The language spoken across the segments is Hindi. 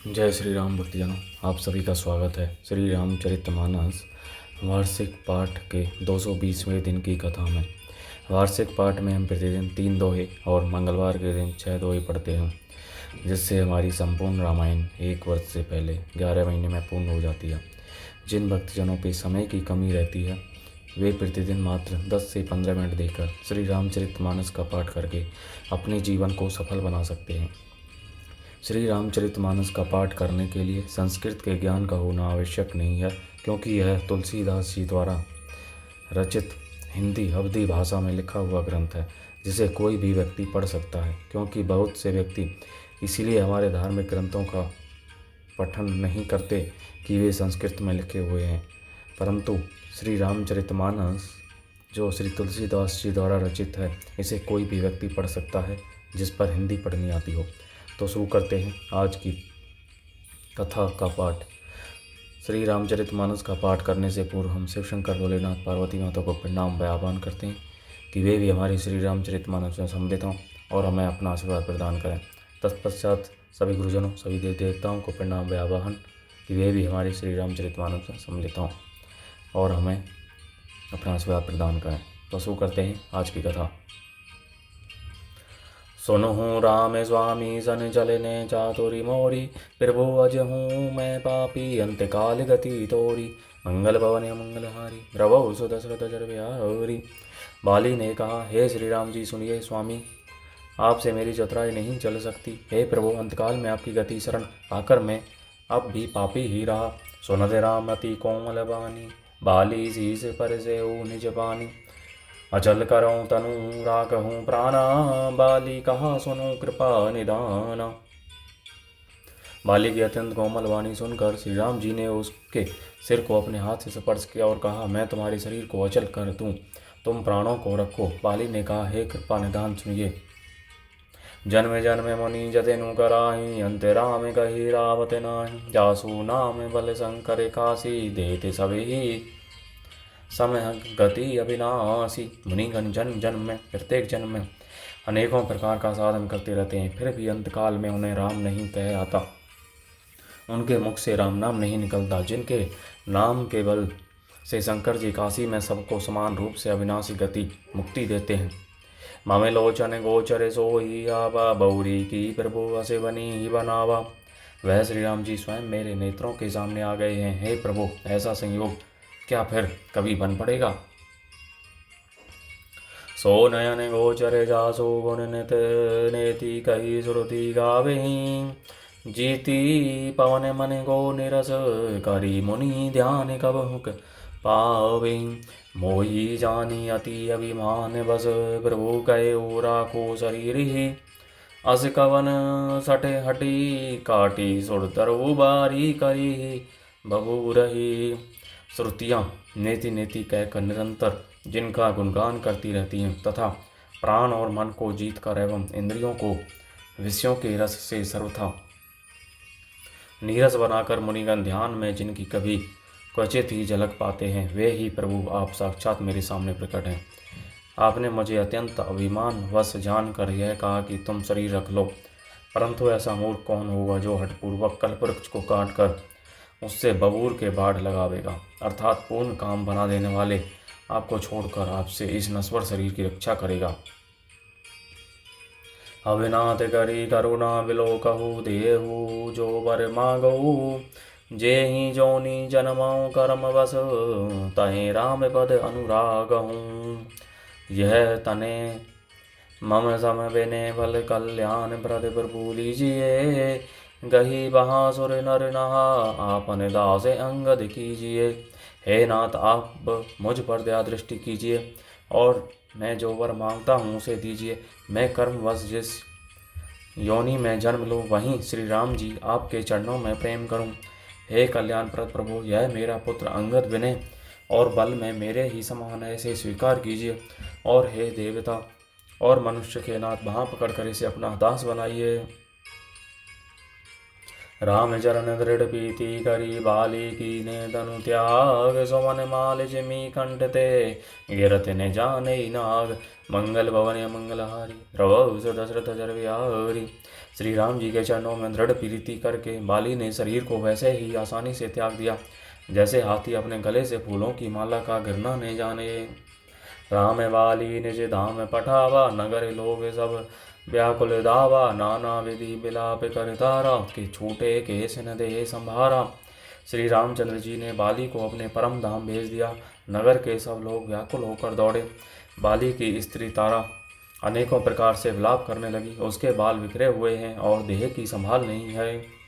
जय श्री राम भक्तजनों, आप सभी का स्वागत है श्री रामचरितमानस वार्षिक पाठ के 220वें दिन की कथा में। वार्षिक पाठ में हम प्रतिदिन 3 दोहे और मंगलवार के दिन 6 दोहे पढ़ते हैं, जिससे हमारी संपूर्ण रामायण 1 वर्ष से पहले 11 महीने में पूर्ण हो जाती है। जिन भक्तजनों पे समय की कमी रहती है, वे प्रतिदिन मात्र 10 से 15 मिनट देकर श्री रामचरितमानस का पाठ करके अपने जीवन को सफल बना सकते हैं। श्री रामचरितमानस का पाठ करने के लिए संस्कृत के ज्ञान का होना आवश्यक नहीं है, क्योंकि यह तुलसीदास जी द्वारा रचित हिंदी अवधी भाषा में लिखा हुआ ग्रंथ है, जिसे कोई भी व्यक्ति पढ़ सकता है। क्योंकि बहुत से व्यक्ति इसीलिए हमारे धार्मिक ग्रंथों का पठन नहीं करते कि वे संस्कृत में लिखे हुए हैं, परंतु श्री रामचरितमानस जो श्री तुलसीदास जी द्वारा रचित है, इसे कोई भी व्यक्ति पढ़ सकता है जिस पर हिंदी पढ़नी आती हो। तो शुरू करते हैं आज की कथा का पाठ। श्री रामचरितमानस का पाठ करने से पूर्व हम शिव शंकर भोलेनाथ पार्वती माता को प्रणाम व आह्वान करते हैं कि वे भी हमारी श्री रामचरितमानस में सम्मिलित हों और हमें अपना आशीर्वाद प्रदान करें। तत्पश्चात सभी गुरुजनों, सभी देव देवताओं को प्रणाम व आह्वान कि वे भी हमारी श्री रामचरितमानस में सम्मिलित हों और हमें अपना आशीर्वाद प्रदान करें। तो शुरू करते हैं आज की कथा। सुनहु राम स्वामी सन चलने चातुरी मोरी, प्रभु अज हूँ मैं पापी अंतकाल गति तोरी। मंगल भवन मंगलहारी, रवौ सु दशरथ जर बिहारी। बाली ने कहा, हे श्री राम जी सुनिए स्वामी, आपसे मेरी चतुराई नहीं चल सकती। हे प्रभु, अंतकाल में आपकी गति शरण पाकर मैं अब भी पापी ही रहा। सुनत राम अति कोमल बानी, बाली शीस पर से निज पानी। अचल करऊँ तनु राखहूँ प्राणा, बाली कहा सुनो कृपा निदाना। बाली की अत्यंत कोमल वाणी सुनकर श्री राम जी ने उसके सिर को अपने हाथ से स्पर्श किया और कहा, मैं तुम्हारे शरीर को अचल कर दूँ, तुम प्राणों को रखो। बाली ने कहा, हे कृपा निदान सुनिए। जन्म जन्म मुनि जतेनु कराही, अंत राम कही रावत नाही। जासु नाम बल शंकर काशी, देते सभी समय गति अविनाशी। मुनिगण जन्म जन्म में, प्रत्येक जन्म में अनेकों प्रकार का साधन करते रहते हैं, फिर भी अंतकाल में उन्हें राम नहीं कह आता, उनके मुख से राम नाम नहीं निकलता। जिनके नाम के बल से शंकर जी काशी में सबको समान रूप से अविनाशी गति मुक्ति देते हैं। ममे लोचन गोचर सोई आवा, बौरी की प्रभु असे बनी ही बनावा। वह श्री राम जी स्वयं मेरे नेत्रों के सामने आ गए हैं। हे प्रभु, ऐसा संयोग क्या फिर कभी बन पड़ेगा। सो नयन गोचर जासो गुण नित नेति कही श्रुति गावे। जीती पवन मन को निरस, करी मुनि ध्यान कब हुक पावे। मोही जानी अति अभिमान बस, प्रभु कहे ओरा को शरीर ही। अस कवन सठ हटी, काटी सुर तरु बारी करी बबू रही। श्रुतियाँ नेति नेति कहकर निरंतर जिनका गुणगान करती रहती हैं तथा प्राण और मन को जीत कर एवं इंद्रियों को विषयों के रस से सर्वथा नीरस बनाकर मुनिगण ध्यान में जिनकी कभी क्वचित ही झलक पाते हैं, वे ही प्रभु आप साक्षात मेरे सामने प्रकट हैं। आपने मुझे अत्यंत अभिमान वश जानकर यह कहा कि तुम शरीर रख लो, परंतु ऐसा मूर्ख कौन होगा जो हठपूर्वक कल्पवृक्ष को काट कर उससे बबूर के बाढ़ लगावेगा। अर्थात पूर्ण काम बना देने वाले आपको छोड़कर आपसे इस नश्वर शरीर की रक्षा करेगा। अविनाथ करी करुणा बिलो कहू, देहू जो वर मांगऊ। जे ही जोनी जन्मऊ कर्म बस, तहे राम पद अनुराग हूँ। यह तने मम सम बिने भल कल्याण प्रद प्रभु लीजिए। गही बहासुर नर नहा, आपन दास अंगद कीजिए। हे नाथ, आप मुझ पर दया दृष्टि कीजिए और मैं जो वर मांगता हूँ उसे दीजिए। मैं कर्मवश जिस योनि में जन्म लूँ, वहीं श्री राम जी आपके चरणों में प्रेम करूँ। हे कल्याणप्रद प्रभु, यह मेरा पुत्र अंगद विनय और बल में मेरे ही समान ऐसे स्वीकार कीजिए। और हे देवता और मनुष्य के नाथ, बाँह पकड़कर इसे अपना दास बनाइए। राम चरण दृढ़ प्रीति करी बाली की ने तनु त्याग सोमन माल जिमी कंठ ते गिरत ने जाने नाग मंगल भवन मंगलहारी द्रवौ दशरथ जर विहारी। श्री राम जी के चरणों में दृढ़ प्रीति करके बाली ने शरीर को वैसे ही आसानी से त्याग दिया जैसे हाथी अपने गले से फूलों की माला का गिरना नहीं जाने। राम बाली निज धाम पठावा नगर लोग सब व्याकुल दावा नाना विधि बिलाप कर तारा कि छूटे केस न दे संभारा। श्री रामचंद्र जी ने बाली को अपने परम धाम भेज दिया। नगर के सब लोग व्याकुल होकर दौड़े। बाली की स्त्री तारा अनेकों प्रकार से विलाप करने लगी। उसके बाल बिखरे हुए हैं और देह की संभाल नहीं है।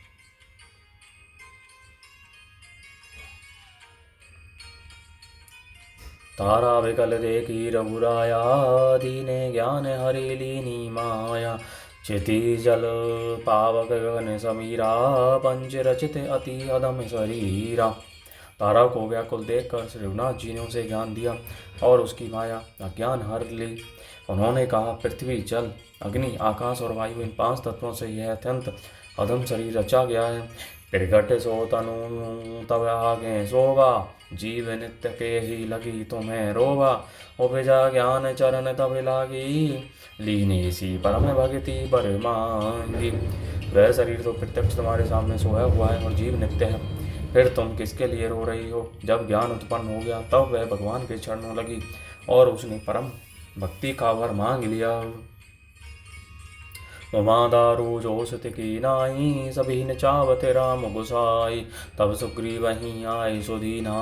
तारा विकल देखी रघुराया दीने ज्ञान हरि लीनी माया चिति जल पावक गगन समीरा पंच रचित अति अदम शरीरा। तारा को व्याकुल देखकर श्री रघुनाथ जी ने उसे ज्ञान दिया और उसकी माया अज्ञान हर ली। उन्होंने कहा, पृथ्वी जल अग्नि आकाश और वायु इन 5 तत्वों से यह अत्यंत अधम शरीर रचा गया है। प्रगट सो तनु तब आगे सोवा जीव नित्य के ही लगी तुम्हें रोवा। उपजा ज्ञान चरण तब लागी लीने सी परम भक्ति बर मांगी। वह शरीर तो प्रत्यक्ष तुम्हारे सामने सोया हुआ है और जीव नित्य है, फिर तुम किसके लिए रो रही हो। जब ज्ञान उत्पन्न हो गया तब वह भगवान के चरणों लगी और उसने परम भक्ति का वर मांग लिया। उमा दारू जोशत की नाई सभी ने चावत राम गुसाई। तब सुग्रीव वहीं आए सुदीना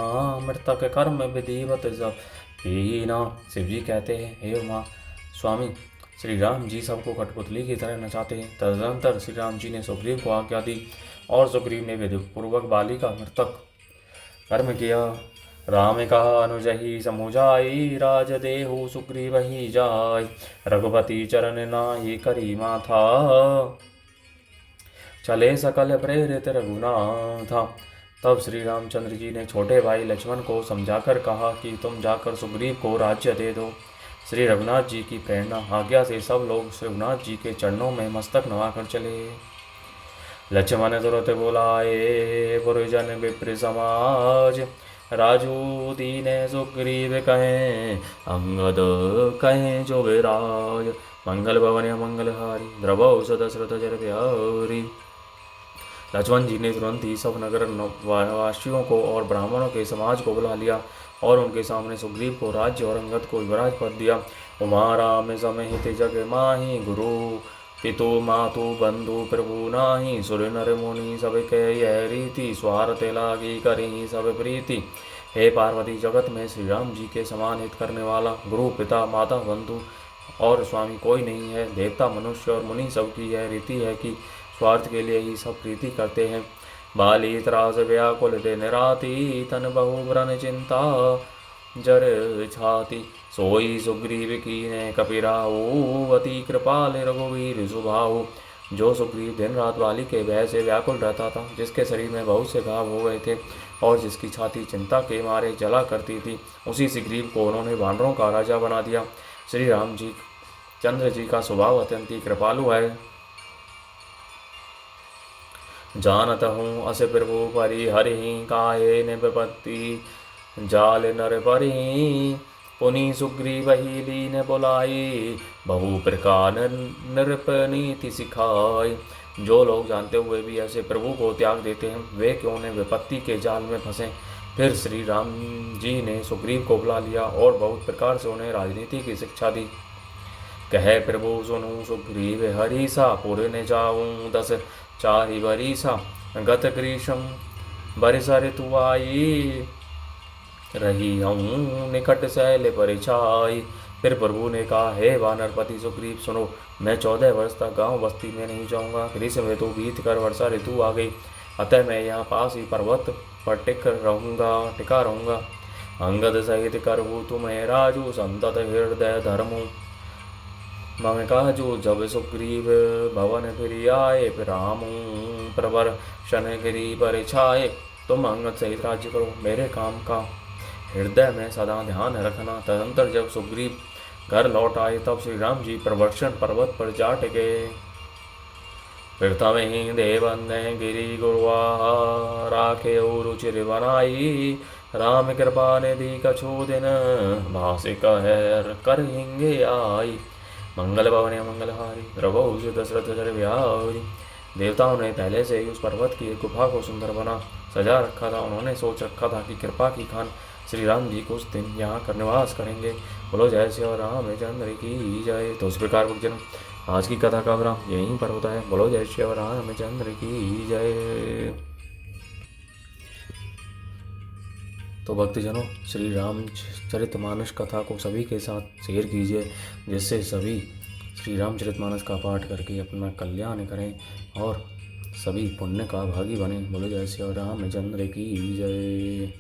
मृतक कर्म विधिवत सब हीना। शिव जी कहते हैं, हे उमा स्वामी श्री राम जी सबको कठपुतली की तरह नचाते हैं। तदनंतर श्री राम जी ने सुग्रीव को आज्ञा दी और सुग्रीव ने विधिपूर्वक बाली का मृतक कर्म किया। राम कहा अनुजहि समुझाई राज देहु सुग्रीव ही जाय। रघुपति चरण नाहि करी माथा चले सकल प्रेरित रघुनाथा। तब श्री रामचंद्र जी ने छोटे भाई लक्ष्मण को समझाकर कहा कि तुम जाकर सुग्रीव को राज्य दे दो। श्री रघुनाथ जी की प्रेरणा आज्ञा से सब लोग श्री रघुनाथ जी के चरणों में मस्तक नवाकर चले। लक्ष्मण तुरंत बोलाए पुरजन विप्र समाज राजू दीन सुग्रीव कहें अंगद कहें जो विराज। मंगल भवन मंगलहारी द्रवौ दशरथ जर बिहारी। लक्ष्मण जी ने तुरंत ही सब नगर वासियों को और ब्राह्मणों के समाज को बुला लिया और उनके सामने सुग्रीव को राज्य और अंगद को युवराज पद दिया। उमा राम समेत जग माही गुरु पितु मातु बंधु प्रभु नाही। सुर नर मुनि सब के यह रीति स्वार्थ लागी करी सब प्रीति। हे पार्वती, जगत में श्री राम जी के समान हित करने वाला गुरु पिता माता बंधु और स्वामी कोई नहीं है। देवता मनुष्य और मुनि सबकी यह रीति है कि स्वार्थ के लिए ही सब प्रीति करते हैं। बाली त्रास व्याकुल दिन राति तन बहु व्रन चिंता जर छाती। सोई सुग्रीव कीने कपिराऊ अति कृपाल रघुवीर सुभाऊ। जो सुग्रीव दिन रात बाली के भय से व्याकुल रहता था, जिसके शरीर में बहुत से घाव हो गए थे और जिसकी छाती चिंता के मारे जला करती थी, उसी सुग्रीव को उन्होंने वानरों का राजा बना दिया। श्री राम जी चंद्र जी का स्वभाव अत्यंत ही कृपालु है। जानत हूँ अस प्रभु परि हरि काये ने विपत्ति जाल नर परि। पुनि सुग्रीव ही लीन बुलाई बहु प्रकार नृपनीति सिखाई। जो लोग जानते हुए भी ऐसे प्रभु को त्याग देते हैं, वे क्यों ने विपत्ति के जाल में फंसे। फिर श्री राम जी ने सुग्रीव को बुला लिया और बहुत प्रकार से उन्हें राजनीति की शिक्षा दी। कहे प्रभु सुनु सुग्रीव हरीसा पुर ने जाऊँ 10 चारि बरीसा। गत ग्रीष्म बरिस ऋतु आई रही हूँ निकट शैल परिछाई। फिर प्रभु ने कहा, हे वानरपति सुग्रीव सुनो, मैं 14 वर्ष तक गांव बस्ती में नहीं जाऊंगा। ग्रीष्म ऋतु बीत कर वर्षा ऋतु आ गई, अतः मैं यहाँ पास ही पर्वत पर टिका रहूँगा। अंगद सहित करहु तुम्हें राजू संतत हृदय धर्मु। मम काजू जब सुग्रीव भवन फिर आए रामू प्रवर शन गिरी पर छाए। तुम अंगद सहित राज्य करो, मेरे काम का हृदय में सदा ध्यान रखना। तदंतर जब सुग्रीव घर लौट आए तब श्री राम जी प्रवर्षण पर्वत पर जा टिके। प्रथम ही देवन्ने गिरि गुरुआ राखे रुचिर बनाई। राम कृपा निधि कछु दिन भाषिक कर हिंगे आई। मंगल भवन मंगलहारी रघुवंश दशरथ जर बिहारी। देवताओं ने पहले से ही उस पर्वत की एक गुफा को सुंदर बना सजा रखा था। उन्होंने सोच रखा था कि कृपा की खान श्री राम जी कुछ दिन यहाँ कर निवास करेंगे। बोलो जय श्री रामचंद्र की जय। तो इस प्रकार भक्तजनों आज की कथा का विराम यहीं पर होता है। बोलो जय श्री रामचंद्र की जय। तो भक्तजनों श्री रामचरितमानस कथा को सभी के साथ शेयर कीजिए, जिससे सभी श्री रामचरितमानस का पाठ करके अपना कल्याण करें और सभी पुण्य का भागी बने। बोलो जय श्री रामचंद्र की जय।